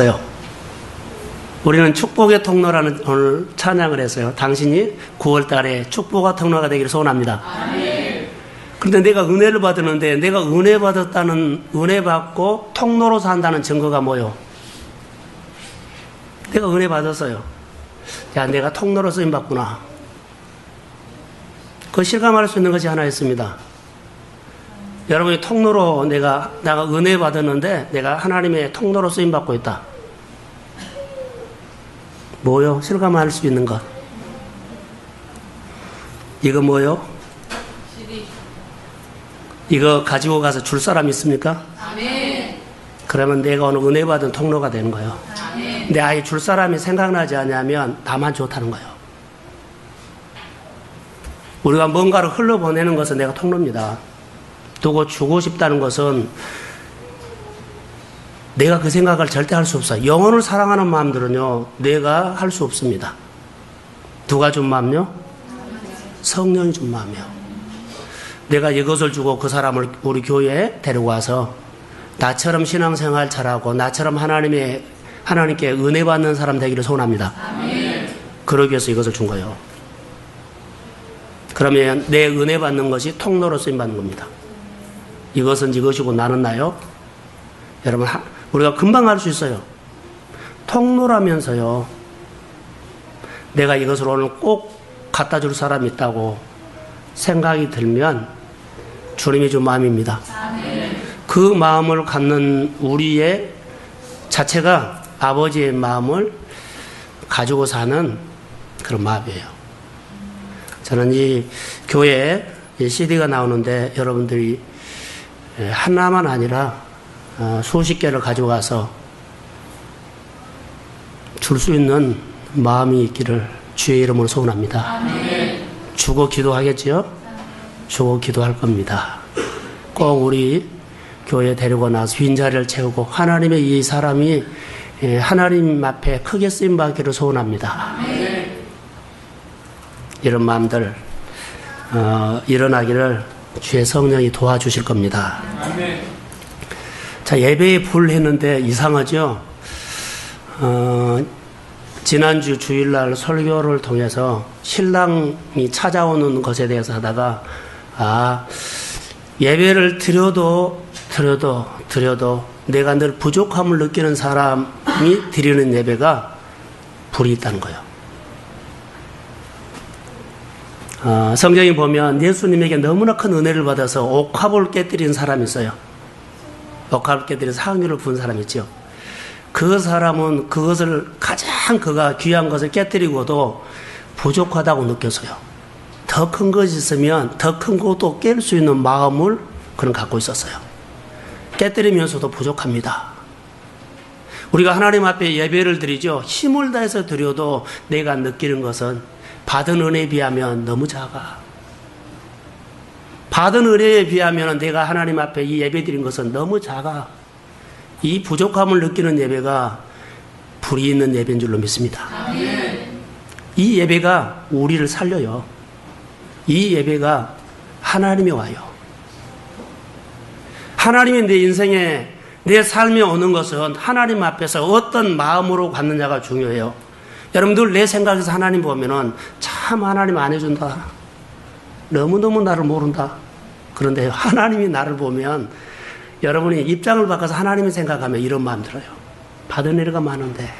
있어요. 우리는 축복의 통로라는 오늘 찬양을 했어요. 당신이 9월 달에 축복의 통로가 되기를 소원합니다. 아멘. 그런데 내가 은혜를 받았는데 내가 은혜 받았다는, 은혜 받고 통로로 산다는 증거가 뭐요? 내가 은혜 받았어요. 야, 내가 통로로 쓰임 받구나. 그 실감할 수 있는 것이 하나 있습니다. 여러분이 통로로 내가 은혜 받았는데 내가 하나님의 통로로 쓰임 받고 있다. 뭐요? 실감할 수 있는 것. 이거 뭐요? 이거 가지고 가서 줄 사람 있습니까? 아멘. 그러면 내가 오늘 은혜 받은 통로가 되는 거예요. 아멘. 근데 아예 줄 사람이 생각나지 않냐면 나만 좋다는 거예요. 우리가 뭔가를 흘러보내는 것은 내가 통로입니다. 두고 주고 싶다는 것은 내가 그 생각을 절대 할 수 없어요. 영혼을 사랑하는 마음들은요, 내가 할 수 없습니다. 누가 준 마음요? 성령이 준 마음이요. 내가 이것을 주고 그 사람을 우리 교회에 데리고 와서 나처럼 신앙생활 잘하고 나처럼 하나님께 은혜 받는 사람 되기를 소원합니다. 아멘. 그러기 위해서 이것을 준 거예요. 그러면 내 은혜 받는 것이 통로로 쓰임 받는 겁니다. 이것은 이것이고 나는 나요. 여러분, 우리가 금방 알 수 있어요. 통로라면서요, 내가 이것을 오늘 꼭 갖다 줄 사람이 있다고 생각이 들면 주님이 준 마음입니다. 그 마음을 갖는 우리의 자체가 아버지의 마음을 가지고 사는 그런 마음이에요. 저는 이 교회에 CD가 나오는데 여러분들이 하나만 아니라 수십 개를 가지고 가서 줄 수 있는 마음이 있기를 주의 이름으로 소원합니다. 아멘. 주고 기도하겠지요? 주고 기도할 겁니다. 꼭 우리 교회에 데리고 나서 빈자리를 채우고 하나님의 이 사람이 하나님 앞에 크게 쓰임받기를 소원합니다. 아멘. 이런 마음들 일어나기를 주의 성령이 도와주실 겁니다. 아멘. 자, 예배에 불 했는데 이상하죠? 지난주 주일날 설교를 통해서 신랑이 찾아오는 것에 대해서 하다가, 예배를 드려도 내가 늘 부족함을 느끼는 사람이 드리는 예배가 불이 있다는 거예요. 성경에 보면 예수님에게 너무나 큰 은혜를 받아서 옥합을 깨뜨린 사람이 있어요. 옥합을 깨뜨린 상류를 부은 사람이 있죠. 그 사람은 그것을 가장 그가 귀한 것을 깨뜨리고도 부족하다고 느꼈어요. 더 큰 것이 있으면 더 큰 것도 깰 수 있는 마음을 그는 갖고 있었어요. 깨뜨리면서도 부족합니다. 우리가 하나님 앞에 예배를 드리죠. 힘을 다해서 드려도 내가 느끼는 것은 받은 은혜에 비하면 너무 작아. 받은 은혜에 비하면 내가 하나님 앞에 이 예배 드린 것은 너무 작아. 이 부족함을 느끼는 예배가 불이 있는 예배인 줄로 믿습니다. 아멘. 이 예배가 우리를 살려요. 이 예배가 하나님이 와요. 하나님이 내 인생에, 내 삶에 오는 것은 하나님 앞에서 어떤 마음으로 갖느냐가 중요해요. 여러분들 내 생각에서 하나님 보면은 참 하나님 안 해준다. 너무너무 나를 모른다. 그런데 하나님이 나를 보면 여러분이 입장을 바꿔서 하나님을 생각하면 이런 마음 들어요. 받은 은혜가 많은데,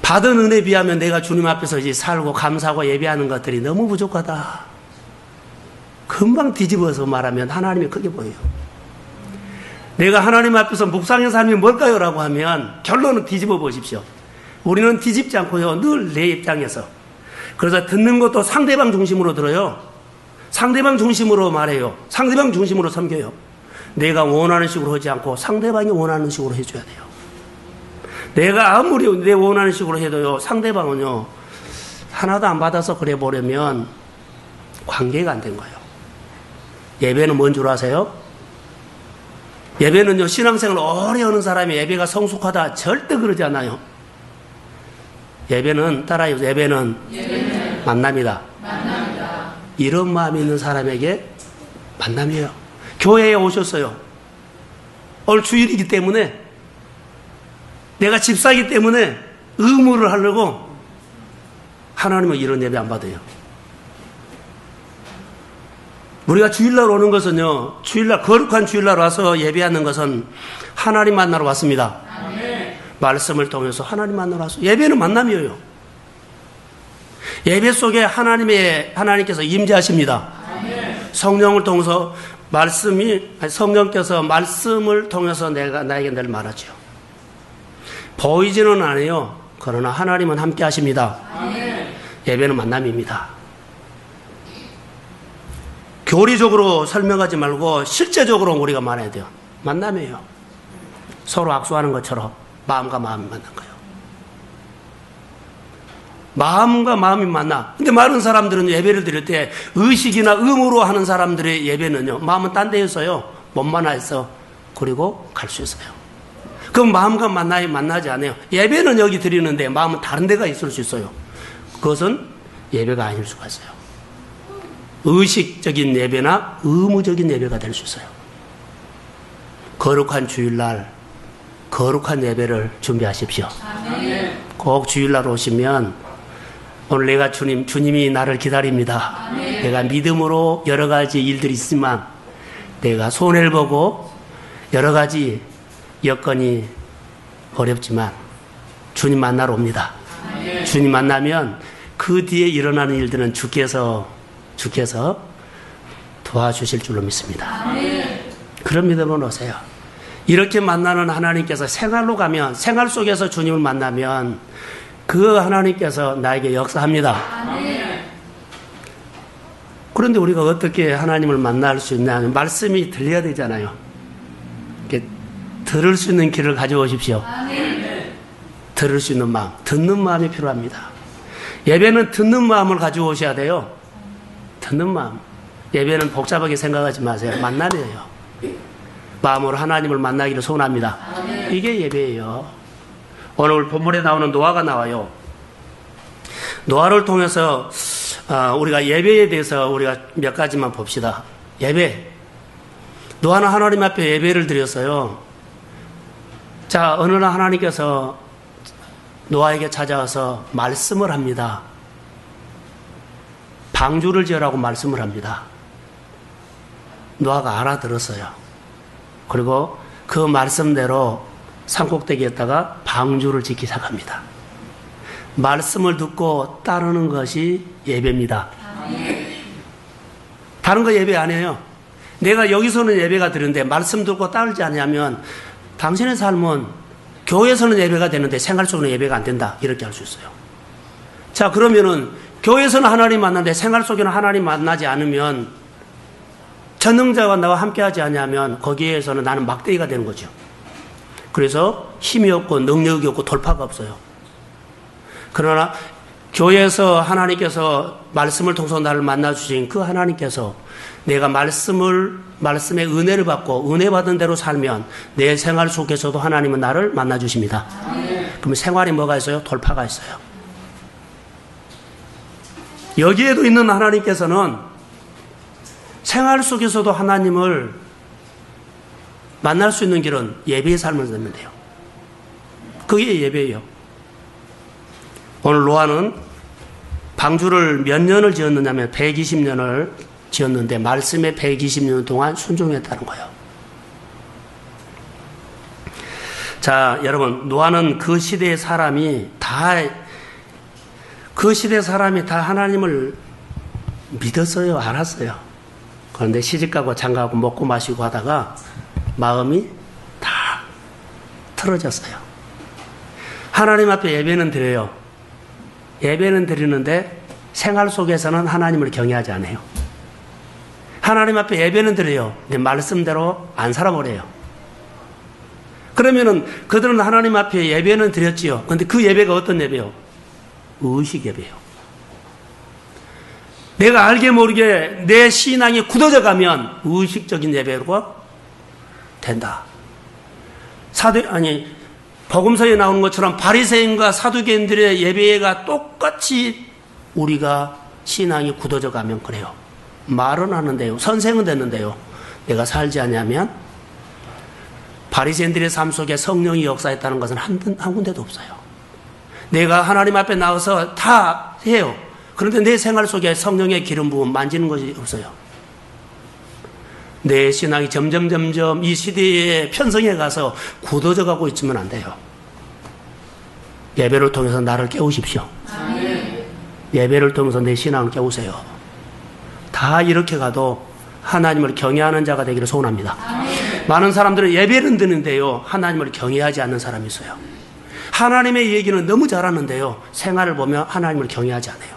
받은 은혜에 비하면 내가 주님 앞에서 이제 살고 감사하고 예배하는 것들이 너무 부족하다. 금방 뒤집어서 말하면 하나님이 크게 보여요. 내가 하나님 앞에서 묵상의 삶이 뭘까요? 라고 하면 결론은 뒤집어 보십시오. 우리는 뒤집지 않고요, 늘 내 입장에서. 그래서 듣는 것도 상대방 중심으로 들어요. 상대방 중심으로 말해요. 상대방 중심으로 섬겨요. 내가 원하는 식으로 하지 않고 상대방이 원하는 식으로 해줘야 돼요. 내가 아무리 내 원하는 식으로 해도요, 상대방은요, 하나도 안 받아서 그래 보려면 관계가 안 된 거예요. 예배는 뭔 줄 아세요? 예배는요, 신앙생활 오래 하는 사람이 예배가 성숙하다 절대 그러지 않아요. 예배는, 따라요, 예배는 만남이다. 이런 마음이 있는 사람에게 만남이에요. 교회에 오셨어요. 오늘 주일이기 때문에, 내가 집사이기 때문에 의무를 하려고 하나님은 이런 예배 안 받아요. 우리가 주일날 오는 것은요, 주일날, 거룩한 주일날 와서 예배하는 것은 하나님 만나러 왔습니다. 아멘. 말씀을 통해서 하나님 만나러 왔어. 예배는 만남이에요. 예배 속에 하나님께서 임재하십니다. 아멘. 성령을 통해서 성령께서 말씀을 통해서 나에게 늘 말하죠. 보이지는 않아요. 그러나 하나님은 함께 하십니다. 아멘. 예배는 만남입니다. 교리적으로 설명하지 말고 실제적으로 우리가 말해야 돼요. 만남이에요. 서로 악수하는 것처럼 마음과 마음이 만난 거예요. 마음과 마음이 만나. 근데 많은 사람들은 예배를 드릴 때 의식이나 의무로 하는 사람들의 예배는요, 마음은 딴 데 있어요. 몸만 있어. 그리고 갈 수 있어요. 그럼 마음과 만나지 않아요. 예배는 여기 드리는데 마음은 다른 데가 있을 수 있어요. 그것은 예배가 아닐 수가 있어요. 의식적인 예배나 의무적인 예배가 될 수 있어요. 거룩한 주일날 거룩한 예배를 준비하십시오. 아멘. 꼭 주일날 오시면 오늘 내가 주님이 나를 기다립니다. 아멘. 내가 믿음으로 여러 가지 일들이 있지만 내가 손해를 보고 여러 가지 여건이 어렵지만 주님 만나러 옵니다. 아멘. 주님 만나면 그 뒤에 일어나는 일들은 주께서 도와주실 줄로 믿습니다. 아멘. 그런 믿음으로 오세요. 이렇게 만나는 하나님께서 생활로 가면, 생활 속에서 주님을 만나면 그 하나님께서 나에게 역사합니다. 아멘. 그런데 우리가 어떻게 하나님을 만날 수 있냐 하면 말씀이 들려야 되잖아요. 이렇게 들을 수 있는 길을 가져오십시오. 아멘. 들을 수 있는 마음, 듣는 마음이 필요합니다. 예배는 듣는 마음을 가져오셔야 돼요. 듣는 마음. 예배는 복잡하게 생각하지 마세요. 만남이에요. 마음으로 하나님을 만나기를 소원합니다. 아멘. 이게 예배예요. 오늘 본문에 나오는 노아가 나와요. 노아를 통해서 우리가 예배에 대해서 우리가 몇 가지만 봅시다. 예배. 노아는 하나님 앞에 예배를 드렸어요. 자, 어느 날 하나님께서 노아에게 찾아와서 말씀을 합니다. 방주를 지으라고 말씀을 합니다. 노아가 알아들었어요. 그리고 그 말씀대로 산꼭대기에다가 방주를 짓기 시작합니다. 말씀을 듣고 따르는 것이 예배입니다. 다른 거 예배 아니에요. 내가 여기서는 예배가 드는데 말씀 듣고 따르지 않냐면 당신의 삶은 교회에서는 예배가 되는데 생활 속으로는 예배가 안 된다. 이렇게 할 수 있어요. 자, 그러면은 교회에서는 하나님 만나는데 생활 속에는 하나님 만나지 않으면 전능자가 나와 함께하지 않냐면 거기에서는 나는 막대기가 되는 거죠. 그래서 힘이 없고 능력이 없고 돌파가 없어요. 그러나 교회에서 하나님께서 말씀을 통해서 나를 만나주신 그 하나님께서 내가 말씀의 은혜를 받고 은혜 받은 대로 살면 내 생활 속에서도 하나님은 나를 만나주십니다. 그럼 생활에 뭐가 있어요? 돌파가 있어요. 여기에도 있는 하나님께서는 생활 속에서도 하나님을 만날 수 있는 길은 예배의 삶을 듣는 데요. 그게 예배예요. 오늘 노아는 방주를 몇 년을 지었느냐면 120년을 지었는데 말씀에 120년 동안 순종했다는 거예요. 자, 여러분, 노아는 그 시대의 사람이 다 하나님을 믿었어요. 알았어요. 그런데 시집가고 장가고 먹고 마시고 하다가 마음이 다 틀어졌어요. 하나님 앞에 예배는 드려요. 예배는 드리는데 생활 속에서는 하나님을 경외하지 않아요. 하나님 앞에 예배는 드려요. 근데 말씀대로 안 살아버려요. 그러면은 그들은 하나님 앞에 예배는 드렸지요. 근데 그 예배가 어떤 예배요? 의식 예배요. 내가 알게 모르게 내 신앙이 굳어져 가면 의식적인 예배가 된다. 복음서에 나오는 것처럼 바리새인과 사두개인들의 예배가 똑같이 우리가 신앙이 굳어져 가면 그래요. 말은 하는데요. 선생은 됐는데요. 내가 살지 않냐면 바리새인들의 삶 속에 성령이 역사했다는 것은 한 군데도 없어요. 내가 하나님 앞에 나와서 다 해요. 그런데 내 생활 속에 성령의 기름 부음 만지는 것이 없어요. 내 신앙이 점점 이 시대에 편성해 가서 굳어져 가고 있으면 안 돼요. 예배를 통해서 나를 깨우십시오. 예배를 통해서 내 신앙을 깨우세요. 다 이렇게 가도 하나님을 경외하는 자가 되기를 소원합니다. 많은 사람들은 예배는 드는데요, 하나님을 경외하지 않는 사람이 있어요. 하나님의 얘기는 너무 잘하는데요, 생활을 보면 하나님을 경외하지 않아요.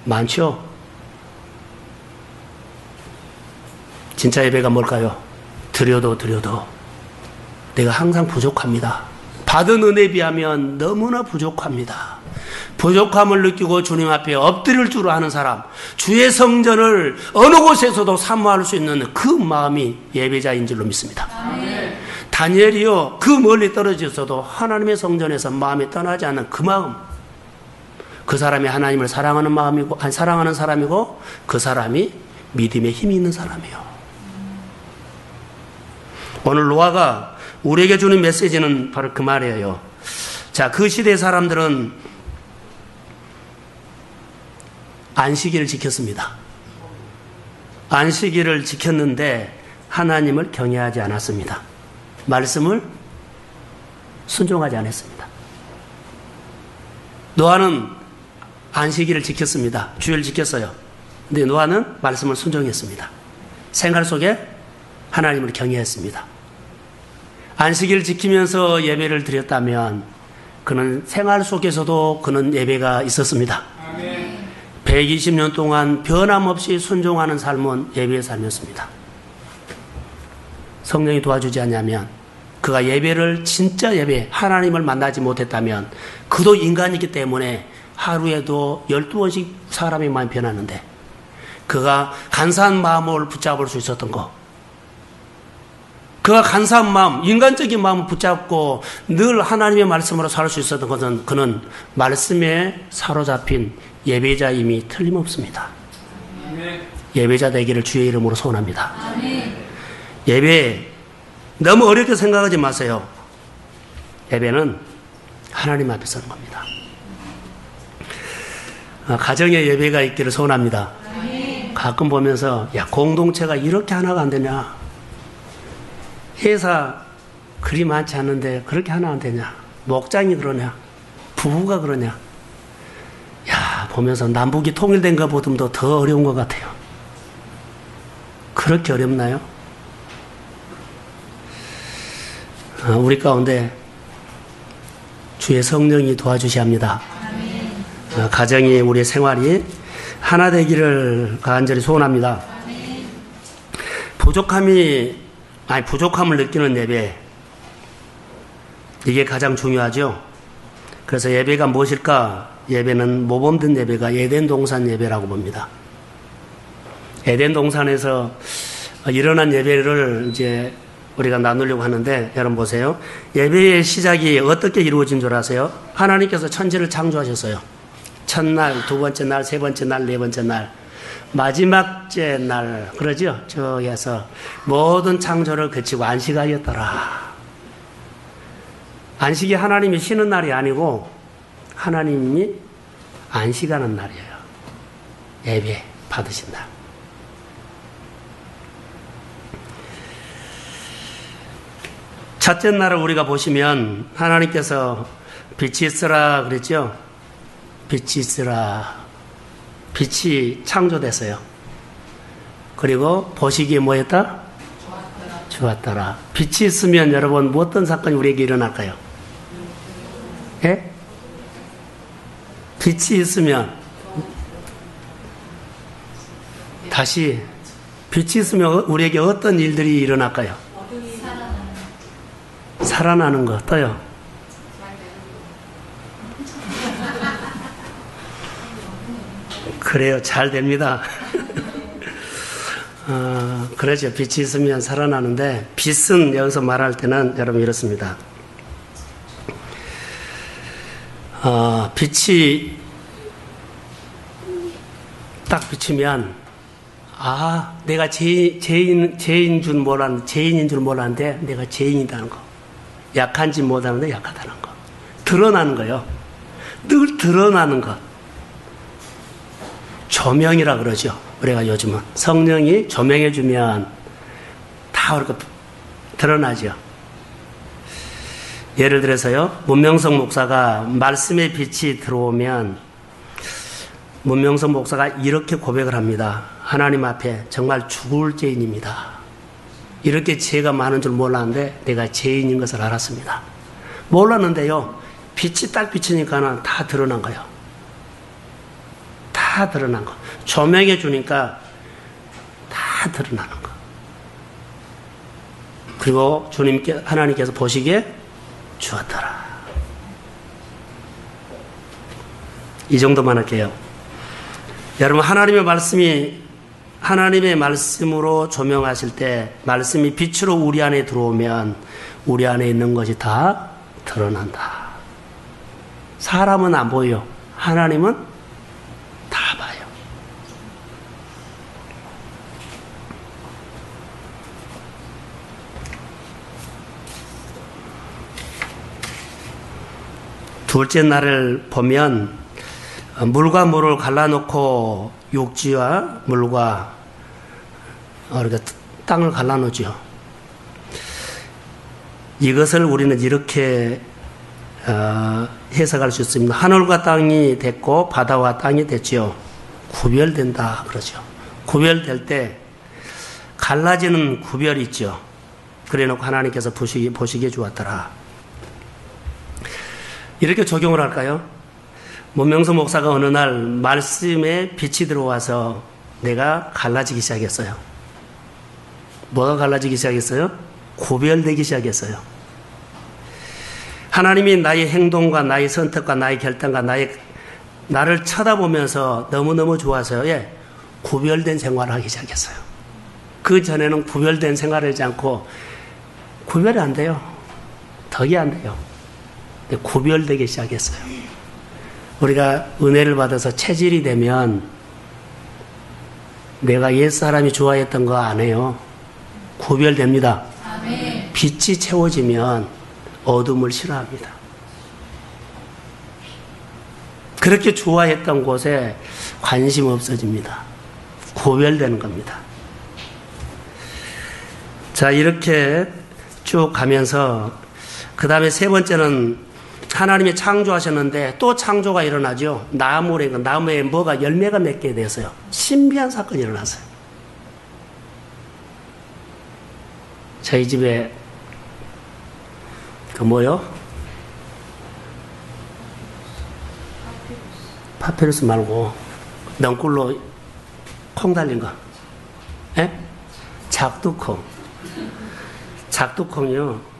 많죠? 진짜 예배가 뭘까요? 드려도 내가 항상 부족합니다. 받은 은혜에 비하면 너무나 부족합니다. 부족함을 느끼고 주님 앞에 엎드릴 줄 아는 사람, 주의 성전을 어느 곳에서도 사모할 수 있는 그 마음이 예배자인 줄로 믿습니다. 아멘. 다니엘이요, 그 멀리 떨어져서도 하나님의 성전에서 마음이 떠나지 않는 그 마음, 그 사람이 하나님을 사랑하는 마음이고, 사랑하는 사람이고, 그 사람이 믿음의 힘이 있는 사람이에요. 오늘 노아가 우리에게 주는 메시지는 바로 그 말이에요. 자, 그 시대 사람들은 안식일을 지켰습니다. 안식일을 지켰는데 하나님을 경외하지 않았습니다. 말씀을 순종하지 않았습니다. 노아는 안식일을 지켰습니다. 주일을 지켰어요. 근데 노아는 말씀을 순종했습니다. 생활 속에 하나님을 경외했습니다. 안식일을 지키면서 예배를 드렸다면 그는 생활 속에서도 그는 예배가 있었습니다. 120년 동안 변함없이 순종하는 삶은 예배의 삶이었습니다. 성령이 도와주지 않냐면, 그가 예배를 진짜 예배, 하나님을 만나지 못했다면, 그도 인간이기 때문에 하루에도 12번씩 사람의 마음이 변하는데, 그가 간사한 마음을 붙잡을 수 있었던 것, 그가 간사한 마음, 인간적인 마음을 붙잡고 늘 하나님의 말씀으로 살 수 있었던 것은 그는 말씀에 사로잡힌 예배자임이 틀림없습니다. 예배자 되기를 주의 이름으로 소원합니다. 예배 너무 어렵게 생각하지 마세요. 예배는 하나님 앞에 서는 겁니다. 가정에 예배가 있기를 소원합니다. 가끔 보면서, 야, 공동체가 이렇게 하나가 안 되냐, 회사 그리 많지 않은데 그렇게 하나 안 되냐, 목장이 그러냐, 부부가 그러냐. 야, 보면서 남북이 통일된 것보다도 더 어려운 것 같아요. 그렇게 어렵나요? 우리 가운데 주의 성령이 도와주셔야 합니다. 가정이, 우리의 생활이 하나 되기를 간절히 소원합니다. 부족함을 느끼는 예배, 이게 가장 중요하죠. 그래서 예배가 무엇일까? 예배는 모범된 예배가 에덴 동산 예배라고 봅니다. 에덴 동산에서 일어난 예배를 이제 우리가 나누려고 하는데, 여러분 보세요. 예배의 시작이 어떻게 이루어진 줄 아세요? 하나님께서 천지를 창조하셨어요. 첫날, 두 번째 날, 세 번째 날, 네 번째 날, 마지막째 날, 그러죠? 저기에서 모든 창조를 거치고 안식하였더라. 안식이 하나님이 쉬는 날이 아니고 하나님이 안식하는 날이에요. 예배 받으신 날. 첫째 날을 우리가 보시면 하나님께서 빛이 있으라 그랬죠? 빛이 있으라. 빛이 창조됐어요. 그리고 보시기에 뭐였다? 좋았더라. 빛이 있으면 여러분 뭐 어떤 사건이 우리에게 일어날까요? 예? 빛이 있으면 다시 빛이 있으면 우리에게 어떤 일들이 일어날까요? 살아나는 거 떠요. 그래요. 잘 됩니다. 그러죠. 빛이 있으면 살아나는데, 빛은 여기서 말할 때는 여러분 이렇습니다. 빛이 딱 비치면 내가 죄인인 줄 몰랐는데 내가 죄인이라는 거. 약한지 못하는데 약하다는 거. 드러나는 거요. 늘 드러나는 것. 조명이라 그러죠. 우리가 요즘은. 성령이 조명해주면 다 그렇게 드러나죠. 예를 들어서요, 문명성 목사가 말씀의 빛이 들어오면 문명성 목사가 이렇게 고백을 합니다. 하나님 앞에 정말 죽을 죄인입니다. 이렇게 죄가 많은 줄 몰랐는데 내가 죄인인 것을 알았습니다. 몰랐는데요, 빛이 딱 비치니까는 다 드러난 거예요. 다 드러난 거. 조명해 주니까 다 드러나는 거. 그리고 하나님께서 보시기에 주었더라. 이 정도만 할게요. 여러분, 하나님의 말씀으로 조명하실 때, 말씀이 빛으로 우리 안에 들어오면 우리 안에 있는 것이 다 드러난다. 사람은 안 보여. 하나님은 다 봐요. 둘째 날을 보면 물과 물을 갈라놓고 육지와 물과 우리가 땅을 갈라놓죠. 이것을 우리는 이렇게 해석할 수 있습니다. 하늘과 땅이 됐고 바다와 땅이 됐지요. 구별된다 그러죠. 구별될 때 갈라지는 구별이 있죠. 그래놓고 하나님께서 보시기에 주었더라. 이렇게 적용을 할까요? 문명수 목사가 어느 날 말씀에 빛이 들어와서 내가 갈라지기 시작했어요. 뭐가 갈라지기 시작했어요? 구별되기 시작했어요. 하나님이 나의 행동과 나의 선택과 나의 결단과 나를 쳐다보면서 너무너무 좋아서요. 구별된 생활을 하기 시작했어요. 그 전에는 구별된 생활을 하지 않고 구별이 안 돼요. 덕이 안 돼요. 근데 구별되기 시작했어요. 우리가 은혜를 받아서 체질이 되면 내가 옛사람이 좋아했던 거 안 해요. 구별됩니다. 아멘. 빛이 채워지면 어둠을 싫어합니다. 그렇게 좋아했던 곳에 관심 없어집니다. 구별되는 겁니다. 자, 이렇게 쭉 가면서 그 다음에 세 번째는 하나님이 창조하셨는데 또 창조가 일어나죠. 나무에 뭐가 열매가 맺게 됐어요. 신비한 사건이 일어났어요. 저희 집에 파피루스 말고 넝쿨로 콩 달린 거. 작두콩이요.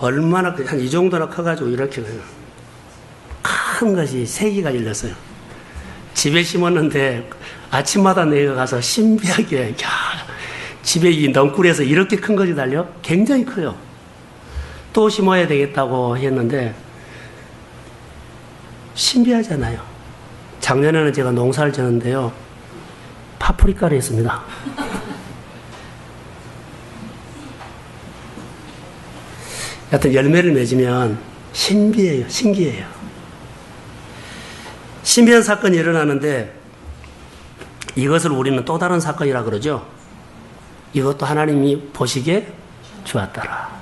얼마나 한 이 정도나 커가지고 이렇게 큰 것이 3개가 열렸어요. 집에 심었는데 아침마다 내려가서 신비하게 집에 이 넝쿨에서 이렇게 큰 것이 달려? 굉장히 커요. 또 심어야 되겠다고 했는데 신비하잖아요. 작년에는 제가 농사를 지었는데요. 파프리카를 했습니다. 하여튼 열매를 맺으면 신기해요. 신비한 사건이 일어나는데 이것을 우리는 또 다른 사건이라 그러죠. 이것도 하나님이 보시기에 좋았더라.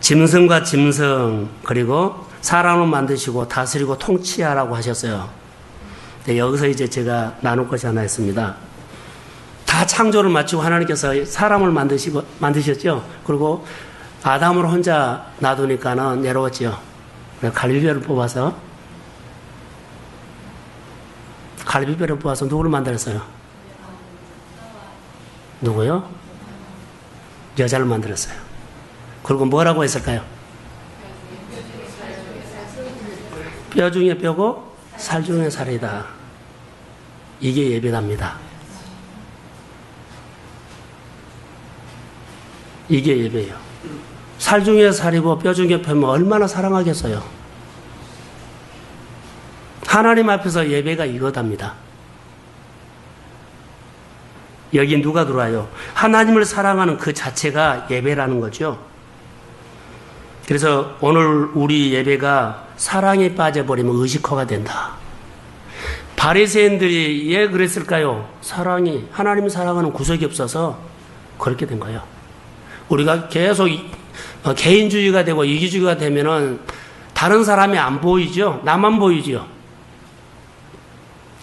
짐승과 짐승 그리고 사람을 만드시고 다스리고 통치하라고 하셨어요. 여기서 이제 제가 나눌 것이 하나 있습니다. 다 창조를 마치고 하나님께서 사람을 만드셨죠. 그리고 아담을 혼자 놔두니까는 외로웠죠. 갈비뼈를 뽑아서 누구를 만들었어요? 누구요? 여자를 만들었어요. 그리고 뭐라고 했을까요? 뼈 중에 뼈고 살 중에 살이다. 이게 예배답니다. 이게 예배예요. 살 중에 살이고 뼈 중에 뼈면 얼마나 사랑하겠어요. 하나님 앞에서 예배가 이거답니다. 여기 누가 들어와요? 하나님을 사랑하는 그 자체가 예배라는 거죠. 그래서 오늘 우리 예배가 사랑에 빠져버리면 의식화가 된다. 바리새인들이 왜 그랬을까요? 사랑이, 하나님을 사랑하는 구석이 없어서 그렇게 된 거예요. 우리가 계속 개인주의가 되고 이기주의가 되면은 다른 사람이 안 보이죠? 나만 보이죠?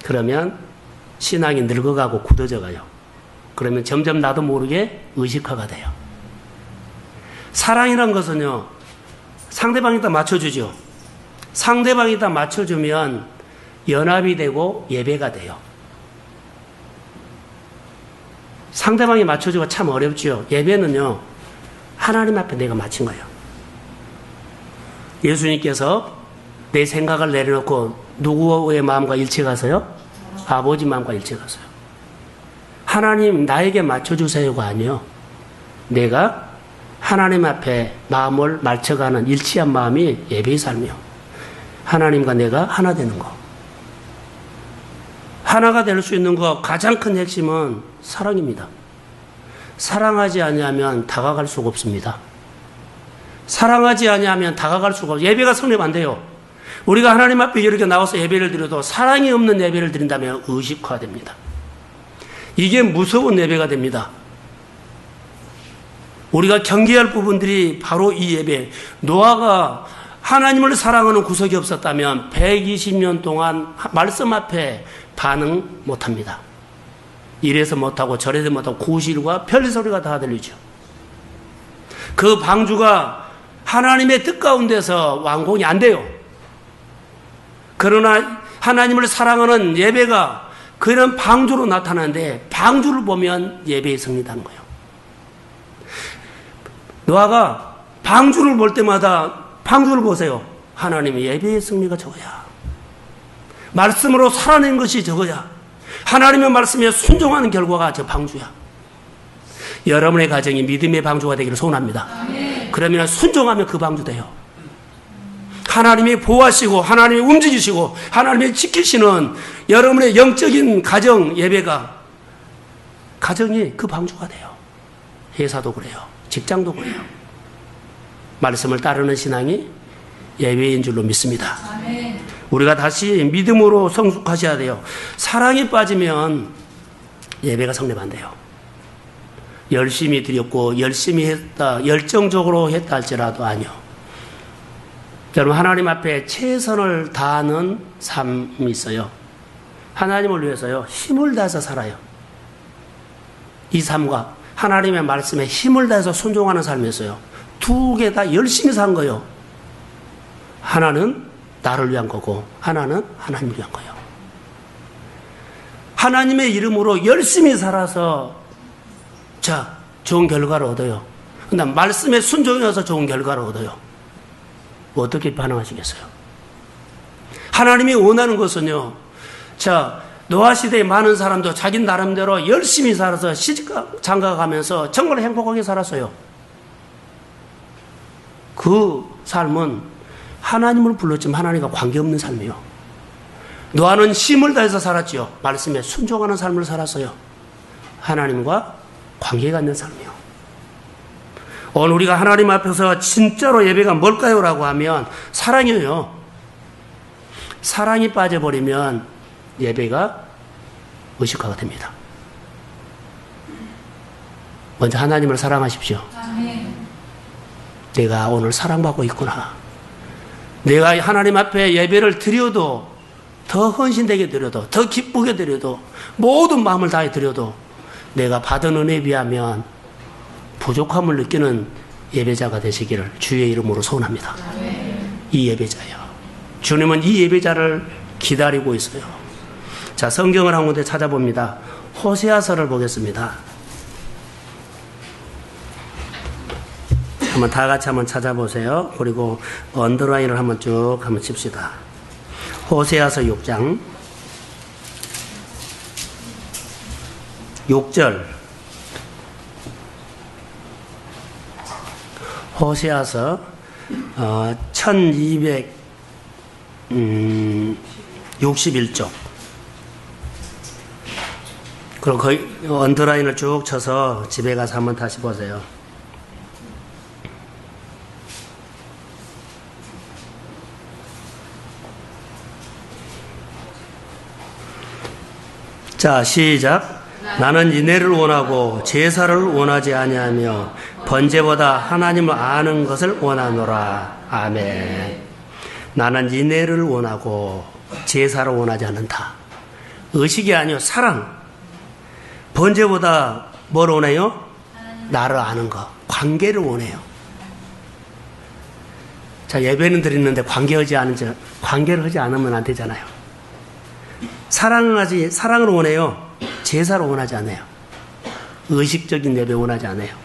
그러면 신앙이 늙어가고 굳어져 가요. 그러면 점점 나도 모르게 의식화가 돼요. 사랑이란 것은요, 상대방이 다 맞춰주죠. 상대방이 다 맞춰주면 연합이 되고 예배가 돼요. 상대방이 맞춰주기가 참 어렵죠. 예배는요, 하나님 앞에 내가 맞춘 거예요. 예수님께서 내 생각을 내려놓고 누구의 마음과 일치가서요? 아버지 마음과 일치가서요. 하나님 나에게 맞춰주세요가 아니요. 내가 하나님 앞에 마음을 맞춰가는 일치한 마음이 예배의 삶이요. 하나님과 내가 하나 되는 거. 하나가 될 수 있는 거 가장 큰 핵심은 사랑입니다. 사랑하지 아니하면 다가갈 수가 없습니다. 사랑하지 아니하면 다가갈 수가 없어요. 예배가 성립 안 돼요. 우리가 하나님 앞에 이렇게 나와서 예배를 드려도 사랑이 없는 예배를 드린다면 의식화됩니다. 이게 무서운 예배가 됩니다. 우리가 경계할 부분들이 바로 이 예배. 노아가 하나님을 사랑하는 구석이 없었다면 120년 동안 말씀 앞에 반응 못합니다. 이래서 못하고 저래서 못하고 구실과 별소리가 다 들리죠. 그 방주가 하나님의 뜻 가운데서 완공이 안 돼요. 그러나 하나님을 사랑하는 예배가 그런 방주로 나타나는데 방주를 보면 예배에 승리하는 거예요. 노아가 방주를 볼 때마다 방주를 보세요. 하나님의 예배의 승리가 저거야. 말씀으로 살아낸 것이 저거야. 하나님의 말씀에 순종하는 결과가 저 방주야. 여러분의 가정이 믿음의 방주가 되기를 소원합니다. 그러면 순종하면 그 방주 돼요. 하나님이 보호하시고 하나님이 움직이시고 하나님이 지키시는 여러분의 영적인 가정 예배가 가정이 그 방주가 돼요. 회사도 그래요. 직장도 그래요. 말씀을 따르는 신앙이 예배인 줄로 믿습니다. 아멘. 우리가 다시 믿음으로 성숙하셔야 돼요. 사랑에 빠지면 예배가 성립 안 돼요. 열심히 드렸고 열심히 했다, 열정적으로 했다 할지라도 아니요. 여러분 하나님 앞에 최선을 다하는 삶이 있어요. 하나님을 위해서요. 힘을 다해서 살아요. 이 삶과 하나님의 말씀에 힘을 다해서 순종하는 삶이 있어요. 두 개 다 열심히 산 거예요. 하나는 나를 위한 거고 하나는 하나님을 위한 거예요. 하나님의 이름으로 열심히 살아서 자 좋은 결과를 얻어요. 근데 말씀에 순종해서 좋은 결과를 얻어요. 어떻게 반응하시겠어요? 하나님이 원하는 것은요. 자 노아 시대에 많은 사람도 자기 나름대로 열심히 살아서 시집가 장가가면서 정말 행복하게 살았어요. 그 삶은 하나님을 불렀지만 하나님과 관계없는 삶이에요. 노아는 힘을 다해서 살았죠. 말씀에 순종하는 삶을 살았어요. 하나님과 관계가 있는 삶이에요. 오늘 우리가 하나님 앞에서 진짜로 예배가 뭘까요? 라고 하면 사랑이에요. 사랑이 빠져버리면 예배가 의식화가 됩니다. 먼저 하나님을 사랑하십시오. 내가 오늘 사랑받고 있구나. 내가 하나님 앞에 예배를 드려도 더 헌신되게 드려도 더 기쁘게 드려도 모든 마음을 다해 드려도 내가 받은 은혜에 비하면 부족함을 느끼는 예배자가 되시기를 주의 이름으로 소원합니다. 이 예배자요. 주님은 이 예배자를 기다리고 있어요. 자, 성경을 한 군데 찾아봅니다. 호세아서를 보겠습니다. 한번 다 같이 한번 찾아보세요. 그리고 언더라인을 한번 쭉 한번 칩시다. 호세아서 6장 6절. 호세아서 1261쪽. 그럼 거의 언더라인을 쭉 쳐서 집에 가서 한번 다시 보세요. 자, 시작. 나는 인애를 원하고 제사를 원하지 아니하며 번제보다 하나님을 아는 것을 원하노라. 아멘. 나는 인애를 원하고 제사를 원하지 않는다. 의식이 아니요 사랑. 번제보다 뭘 원해요? 나를 아는 것, 관계를 원해요. 자, 예배는 드리는데 관계를 하지 않으면 안 되잖아요. 사랑을 원해요. 제사를 원하지 않아요. 의식적인 예배 원하지 않아요.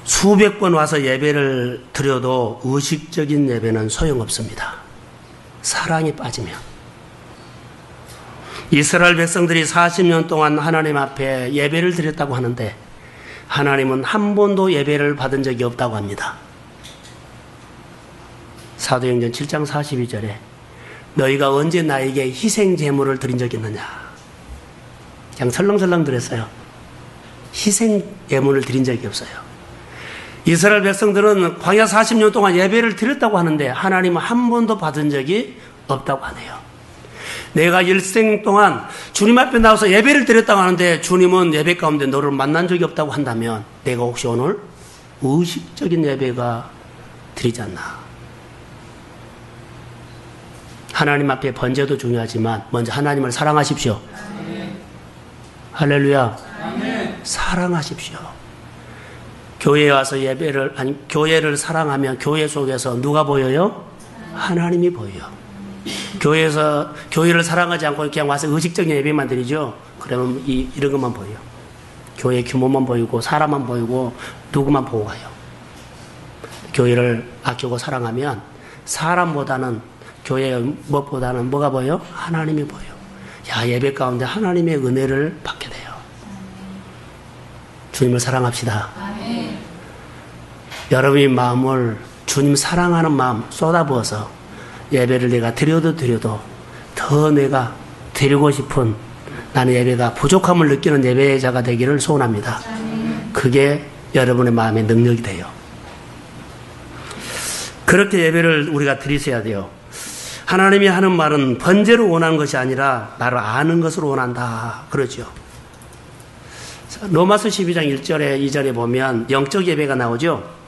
수백 번 와서 예배를 드려도 의식적인 예배는 소용없습니다. 사랑이 빠지면. 이스라엘 백성들이 40년 동안 하나님 앞에 예배를 드렸다고 하는데 하나님은 한 번도 예배를 받은 적이 없다고 합니다. 사도행전 7장 42절에 너희가 언제 나에게 희생 제물을 드린 적이 있느냐. 그냥 설렁설렁 드렸어요. 희생 예물을 드린 적이 없어요. 이스라엘 백성들은 광야 40년 동안 예배를 드렸다고 하는데 하나님은 한 번도 받은 적이 없다고 하네요. 내가 일생 동안 주님 앞에 나와서 예배를 드렸다고 하는데 주님은 예배 가운데 너를 만난 적이 없다고 한다면 내가 혹시 오늘 의식적인 예배가 드리지 않나. 하나님 앞에 번제도 중요하지만 먼저 하나님을 사랑하십시오. 아멘. 할렐루야. 아멘. 사랑하십시오. 교회에 와서 교회를 사랑하면 교회 속에서 누가 보여요? 하나님이 보여요. 교회를 사랑하지 않고 그냥 와서 의식적인 예배만 드리죠. 그러면 이런 것만 보여요. 교회 규모만 보이고 사람만 보이고 누구만 보고 가요. 교회를 아끼고 사랑하면 사람보다는 교회의 무엇보다는 뭐가 보여요? 하나님이 보여요. 야, 예배 가운데 하나님의 은혜를 받게 돼요. 주님을 사랑합시다. 아멘. 여러분의 마음을 주님 사랑하는 마음 쏟아부어서 예배를 내가 드려도 더 내가 드리고 싶은 나는 예배가 부족함을 느끼는 예배자가 되기를 소원합니다. 그게 여러분의 마음의 능력이 돼요. 그렇게 예배를 우리가 드리셔야 돼요. 하나님이 하는 말은 번제로 원하는 것이 아니라 나를 아는 것으로 원한다. 그러죠. 로마서 12장 1절에 2절에 보면 영적 예배가 나오죠.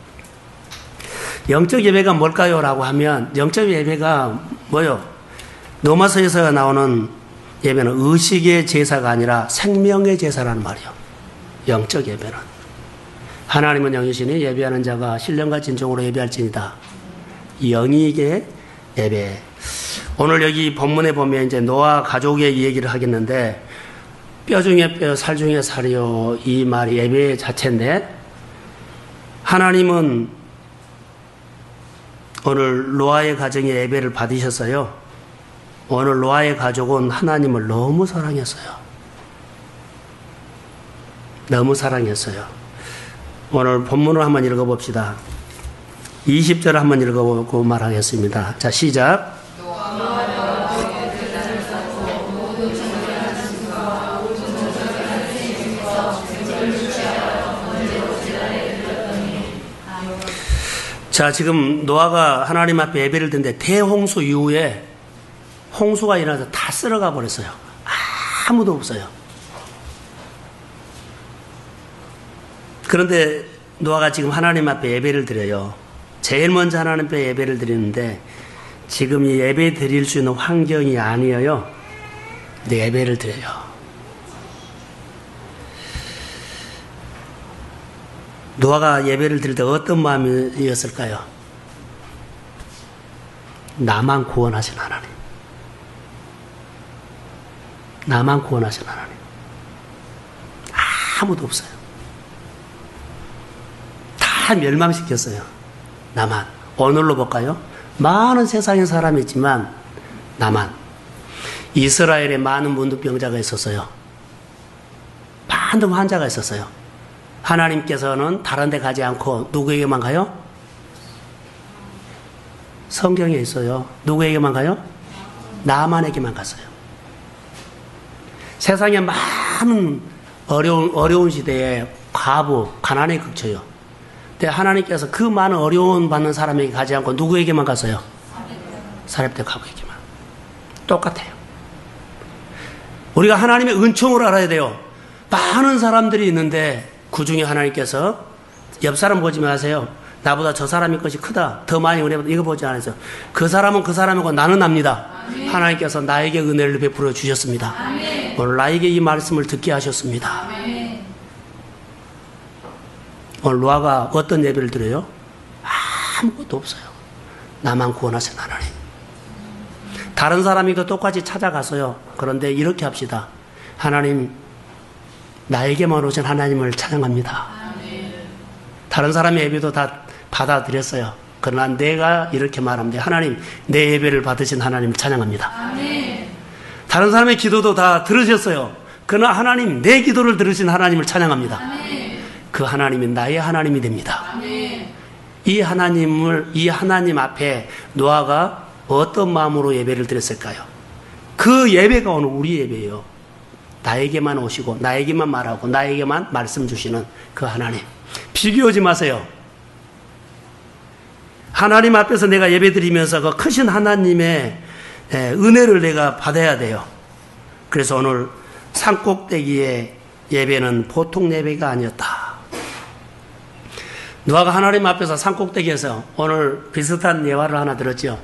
영적 예배가 뭘까요? 라고 하면 영적 예배가 뭐요? 로마서에서 나오는 예배는 의식의 제사가 아니라 생명의 제사라는 말이요. 영적 예배는. 하나님은 영이시니 예배하는 자가 신령과 진정으로 예배할지니다. 영이게 예배. 오늘 여기 본문에 보면 이제 노아 가족의 얘기를 하겠는데 뼈 중에 뼈, 살 중에 살이요. 이 말이 예배 자체인데 하나님은 오늘 노아의 가정에 예배를 받으셨어요. 오늘 노아의 가족은 하나님을 너무 사랑했어요. 너무 사랑했어요. 오늘 본문을 한번 읽어봅시다. 20절을 한번 읽어보고 말하겠습니다. 자, 시작. 자, 지금 노아가 하나님 앞에 예배를 드는데 대홍수 이후에 홍수가 일어나서 다 쓸어가 버렸어요. 아무도 없어요. 그런데 노아가 지금 하나님 앞에 예배를 드려요. 제일 먼저 하나님 앞에 예배를 드리는데 지금 이 예배 드릴 수 있는 환경이 아니에요. 근데 예배를 드려요. 노아가 예배를 드릴 때 어떤 마음이었을까요? 나만 구원하신 하나님. 나만 구원하신 하나님. 아무도 없어요. 다 멸망시켰어요. 나만. 오늘로 볼까요? 많은 세상에 사람이 있지만 나만. 이스라엘에 많은 문둥병자가 있었어요. 많은 환자가 있었어요. 하나님께서는 다른 데 가지 않고 누구에게만 가요? 성경에 있어요. 누구에게만 가요? 나만에게만 갔어요. 세상에 많은 어려운 시대에 과부, 가난에 그쳐요. 근데 하나님께서 그 많은 어려움 받는 사람에게 가지 않고 누구에게만 갔어요? 사렙대 과부에게만. 똑같아요. 우리가 하나님의 은총을 알아야 돼요. 많은 사람들이 있는데 그 중에 하나님께서 옆 사람 보지 마세요. 나보다 저 사람의 것이 크다. 더 많이 은혜 받다. 이거 보지 않으세요. 그 사람은 그 사람이고 나는 납니다. 아멘. 하나님께서 나에게 은혜를 베풀어 주셨습니다. 아멘. 오늘 나에게 이 말씀을 듣게 하셨습니다. 아멘. 오늘 노아가 어떤 예배를 드려요? 아무것도 없어요. 나만 구원하신 하나님. 다른 사람이도 똑같이 찾아갔어요. 그런데 이렇게 합시다. 하나님, 나에게만 오신 하나님을 찬양합니다. 아멘. 다른 사람의 예배도 다 받아들였어요. 그러나 내가 이렇게 말합니다. 하나님, 내 예배를 받으신 하나님을 찬양합니다. 아멘. 다른 사람의 기도도 다 들으셨어요. 그러나 하나님, 내 기도를 들으신 하나님을 찬양합니다. 아멘. 그 하나님이 나의 하나님이 됩니다. 아멘. 이 하나님 앞에 노아가 어떤 마음으로 예배를 드렸을까요? 그 예배가 오늘 우리 예배예요. 나에게만 오시고 나에게만 말하고 나에게만 말씀 주시는 그 하나님. 비교하지 마세요. 하나님 앞에서 내가 예배드리면서 그 크신 하나님의 은혜를 내가 받아야 돼요. 그래서 오늘 산꼭대기의 예배는 보통 예배가 아니었다. 노아가 하나님 앞에서 산꼭대기에서 오늘 비슷한 예화를 하나 들었죠.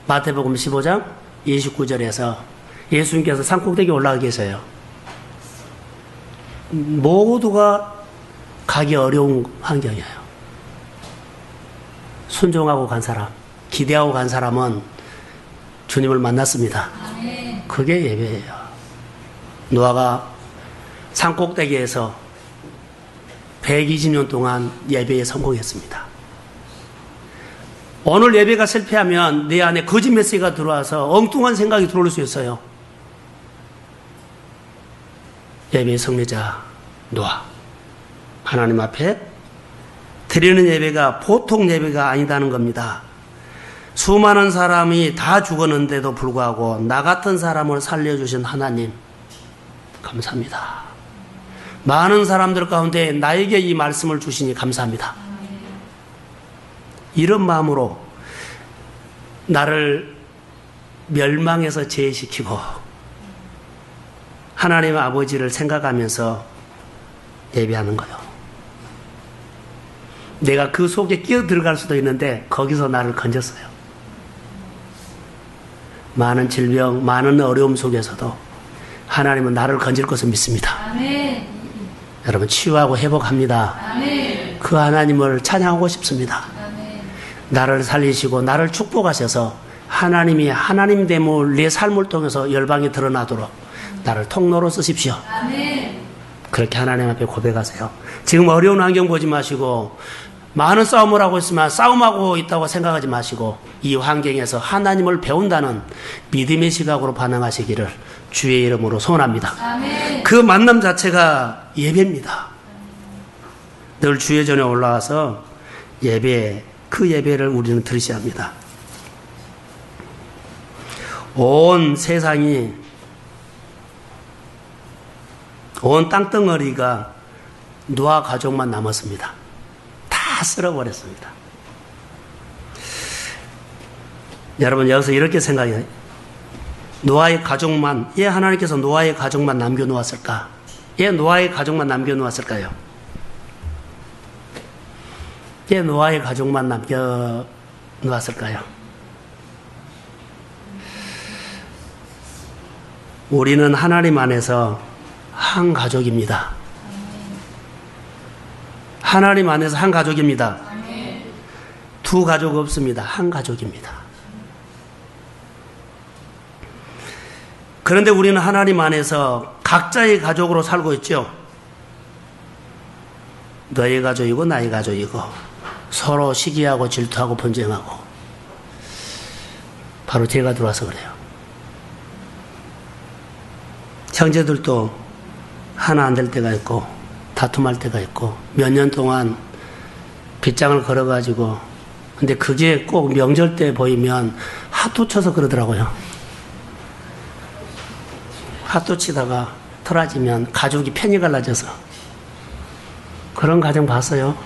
마태복음 15장 29절에서 예수님께서 산꼭대기에 올라가 계세요. 모두가 가기 어려운 환경이에요. 순종하고 간 사람, 기대하고 간 사람은 주님을 만났습니다. 그게 예배예요. 노아가 산꼭대기에서 120년 동안 예배에 성공했습니다. 오늘 예배가 실패하면 내 안에 거짓 메시지가 들어와서 엉뚱한 생각이 들어올 수 있어요. 예배의 성례자 노아, 하나님 앞에 드리는 예배가 보통 예배가 아니다는 겁니다. 수많은 사람이 다 죽었는데도 불구하고 나 같은 사람을 살려주신 하나님 감사합니다. 많은 사람들 가운데 나에게 이 말씀을 주시니 감사합니다. 이런 마음으로 나를 멸망에서 제외시키고 하나님 아버지를 생각하면서 예배하는 거예요. 내가 그 속에 끼어 들어갈 수도 있는데 거기서 나를 건졌어요. 많은 질병, 많은 어려움 속에서도 하나님은 나를 건질 것을 믿습니다. 아멘. 여러분 치유하고 회복합니다. 아멘. 그 하나님을 찬양하고 싶습니다. 아멘. 나를 살리시고 나를 축복하셔서 하나님이 하나님됨을 내 삶을 통해서 열방에 드러나도록 나를 통로로 쓰십시오. 아멘. 그렇게 하나님 앞에 고백하세요. 지금 어려운 환경 보지 마시고 많은 싸움을 하고 있으면 싸움하고 있다고 생각하지 마시고 이 환경에서 하나님을 배운다는 믿음의 시각으로 반응하시기를 주의 이름으로 소원합니다. 아멘. 그 만남 자체가 예배입니다. 늘 주의 전에 올라와서 그 예배를 우리는 들으셔야 합니다. 온 세상이 온 땅덩어리가 노아 가족만 남았습니다. 다 쓸어버렸습니다. 여러분 여기서 이렇게 생각해요. 노아의 가족만, 하나님께서 노아의 가족만 남겨놓았을까? 노아의 가족만 남겨놓았을까요? 노아의 가족만 남겨놓았을까요? 우리는 하나님 안에서 한 가족입니다. 하나님 안에서 한 가족입니다. 두 가족 없습니다. 한 가족입니다. 그런데 우리는 하나님 안에서 각자의 가족으로 살고 있죠. 너의 가족이고 나의 가족이고 서로 시기하고 질투하고 분쟁하고 바로 죄가 들어와서 그래요. 형제들도 하나 안 될 때가 있고 다툼할 때가 있고 몇 년 동안 빗장을 걸어가지고 근데 그게 꼭 명절 때 보이면 핫도 쳐서 그러더라고요. 핫도 치다가 틀어지면 가족이 편이 갈라져서 그런 가정 봤어요?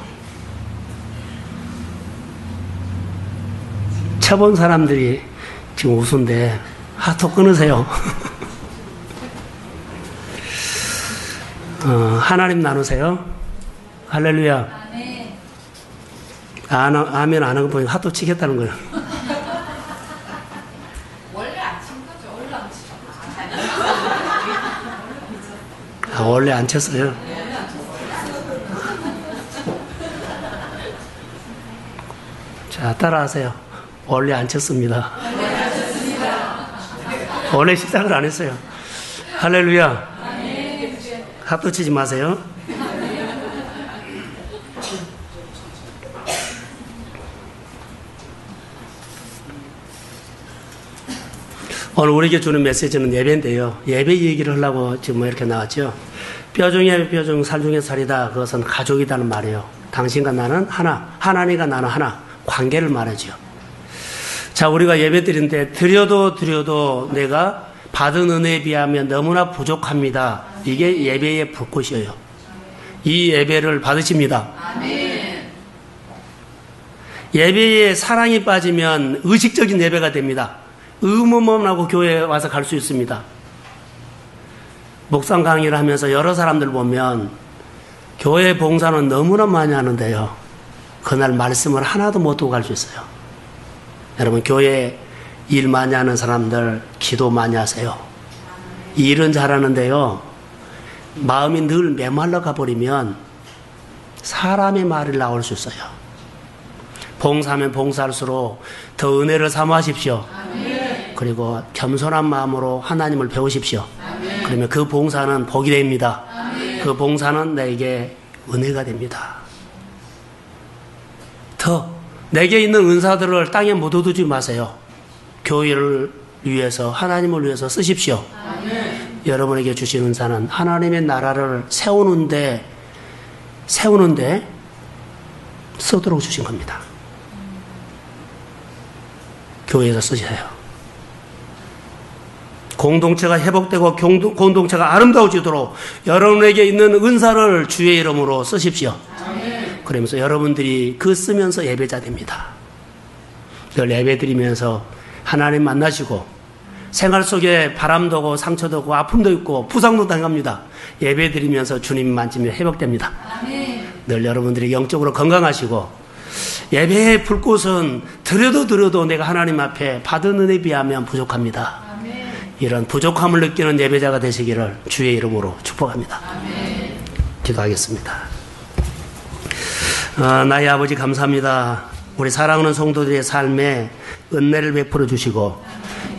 쳐본 사람들이 지금 웃은데 하트 끊으세요. 하나님 나누세요. 할렐루야. 아멘 안 하고 보니까 하트 치겠다는 거예요. 원래 안 친 거죠? 원래 안 치죠. 원래 안 쳤어요. 자, 따라하세요. 원래 안 쳤습니다. 원래 시작을 안 했어요. 할렐루야. 하트 치지 마세요. 오늘 우리에게 주는 메시지는 예배인데요. 예배 얘기를 하려고 지금 이렇게 나왔죠. 뼈 중에 뼈 중 살 중에 살이다. 그것은 가족이라는 말이에요. 당신과 나는 하나, 하나님과 나는 하나. 관계를 말하죠. 자, 우리가 예배 드리는데 드려도 내가 받은 은혜에 비하면 너무나 부족합니다. 이게 예배의 불꽃이에요. 이 예배를 받으십니다. 아멘. 예배에 사랑이 빠지면 의식적인 예배가 됩니다. 의무만 하고 교회에 와서 갈 수 있습니다. 묵상 강의를 하면서 여러 사람들 보면 교회 봉사는 너무나 많이 하는데요. 그날 말씀을 하나도 못 두고 갈 수 있어요. 여러분, 교회 일 많이 하는 사람들 기도 많이 하세요. 일은 잘하는데요. 마음이 늘 메말라 가버리면 사람의 말이 나올 수 있어요. 봉사하면 봉사할수록 더 은혜를 사모하십시오. 아멘. 그리고 겸손한 마음으로 하나님을 배우십시오. 아멘. 그러면 그 봉사는 복이 됩니다. 아멘. 그 봉사는 내게 은혜가 됩니다. 더 내게 있는 은사들을 땅에 묻어두지 마세요. 교회를 위해서, 하나님을 위해서 쓰십시오. 아멘. 여러분에게 주신 은사는 하나님의 나라를 세우는데 쓰도록 주신 겁니다. 교회에서 쓰세요. 공동체가 회복되고 공동체가 아름다워지도록 여러분에게 있는 은사를 주의 이름으로 쓰십시오. 아멘. 그러면서 여러분들이 그 쓰면서 예배자 됩니다. 늘 예배 드리면서 하나님 만나시고 생활 속에 바람도 오고 상처도 오고 아픔도 있고 부상도 당합니다. 예배 드리면서 주님 만지면 회복됩니다. 아멘. 늘 여러분들이 영적으로 건강하시고 예배의 불꽃은 드려도 내가 하나님 앞에 받은 은혜에 비하면 부족합니다. 아멘. 이런 부족함을 느끼는 예배자가 되시기를 주의 이름으로 축복합니다. 아멘. 기도하겠습니다. 나의 아버지 감사합니다. 우리 사랑하는 성도들의 삶에 은혜를 베풀어 주시고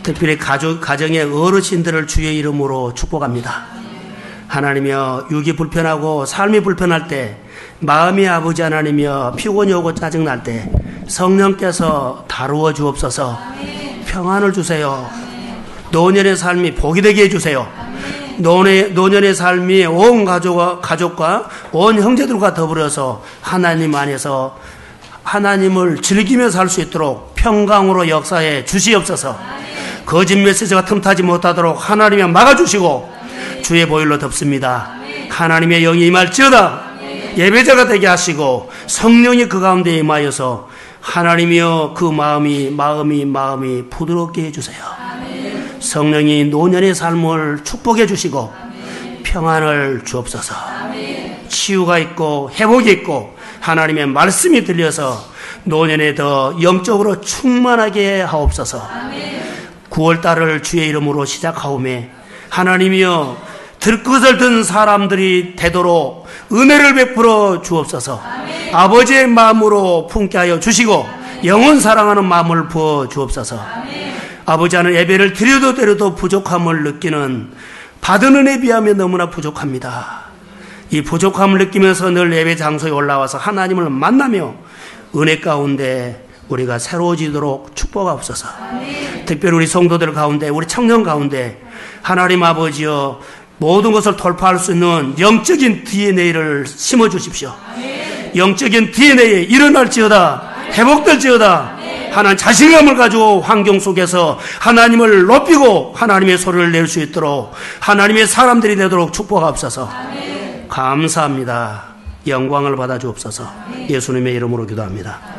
특별히 가정의 어르신들을 주의 이름으로 축복합니다. 하나님이여, 육이 불편하고 삶이 불편할 때, 마음이 아버지 하나님이여 피곤이 오고 짜증날 때 성령께서 다루어 주옵소서. 평안을 주세요. 노년의 삶이 복이 되게 해주세요. 노년의 삶이 온 가족과 온 형제들과 더불어서 하나님 안에서 하나님을 즐기며 살 수 있도록 평강으로 역사해 주시옵소서. 거짓 메시지가 틈타지 못하도록 하나님이 막아주시고 주의 보혈로 덮습니다. 하나님의 영이 임할지어다. 예배자가 되게 하시고 성령이 그 가운데 임하여서 하나님이여 그 마음이 부드럽게 해주세요. 성령이 노년의 삶을 축복해 주시고 평안을 주옵소서. 치유가 있고 회복이 있고 하나님의 말씀이 들려서 노년에 더 영적으로 충만하게 하옵소서. 9월달을 주의 이름으로 시작하오매 하나님이여 들것을 든 사람들이 되도록 은혜를 베풀어 주옵소서. 아버지의 마음으로 품게 하여 주시고 영원 사랑하는 마음을 부어 주옵소서. 아버지 하는 예배를 드려도 부족함을 느끼는 받은 은혜에 비하면 너무나 부족합니다. 이 부족함을 느끼면서 늘 예배 장소에 올라와서 하나님을 만나며 은혜 가운데 우리가 새로워지도록 축복하옵소서. 특별히 우리 성도들 가운데, 우리 청년 가운데 하나님 아버지여 모든 것을 돌파할 수 있는 영적인 DNA를 심어주십시오. 영적인 DNA에 일어날지어다, 회복될지어다, 하나님 자신감을 가지고 환경 속에서 하나님을 높이고 하나님의 소리를 낼 수 있도록 하나님의 사람들이 되도록 축복하옵소서. 감사합니다. 영광을 받아 주옵소서. 예수님의 이름으로 기도합니다.